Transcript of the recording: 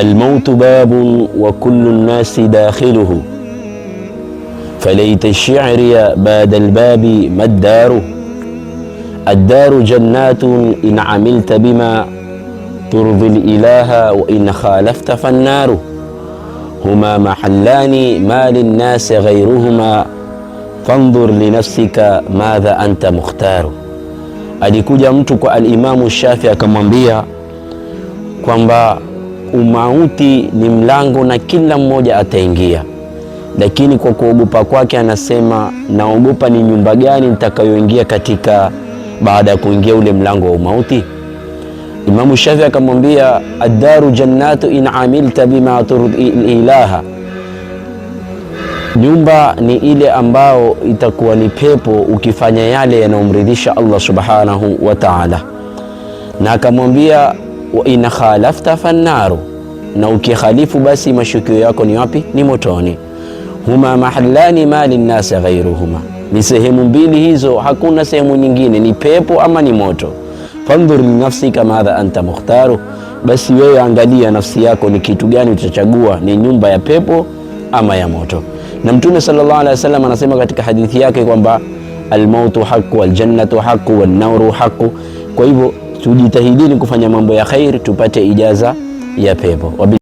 الموت باب وكل الناس داخله فليت الشعر بعد الباب ما الدار. الدار جنات إن عملت بما ترضي الإله وإن خالفت فالنار. هما محلان ما للناس غيرهما فانظر لنفسك ماذا أنت مختار. Alikuja mtu kwa Alimamu Shafi akamwambia kwamba umauti ni mlango na kila mmoja ataingia, lakini kwa kuogopa kwake anasema naogopa ni nyumba gani nitakayoingia katika baada ya kuingia ule mlango wa umauti. Imamu Shafi akamwambia ad-daru jannatu in amilta bima turdi ilaha, nyumba ni ile ambao itakuwa ni pepo ukifanya yale yanayomridhisha Allah subhanahu wa ta'ala. Na akamwambia wa in khalafta fannaru, na ukikhalifu basi mashukio yako ni wapi? Ni motoni. Huma mahallani ma linnasi ghayruhuma, ni sehemu mbili hizo, hakuna sehemu nyingine, ni pepo ama ni moto. Fandhur li nafsika madha anta mukhtaru, basi wewe angalia nafsi yako ni kitu gani utachagua, ni nyumba ya pepo ama ya moto. Na Mtume sallallahu alaihi wasallam anasema katika hadithi yake kwamba almautu haqqu waljannatu haqqu wan-naru haqqu. Kwa hivyo tujitahidini kufanya mambo ya khair tupate ijaza ya pepo.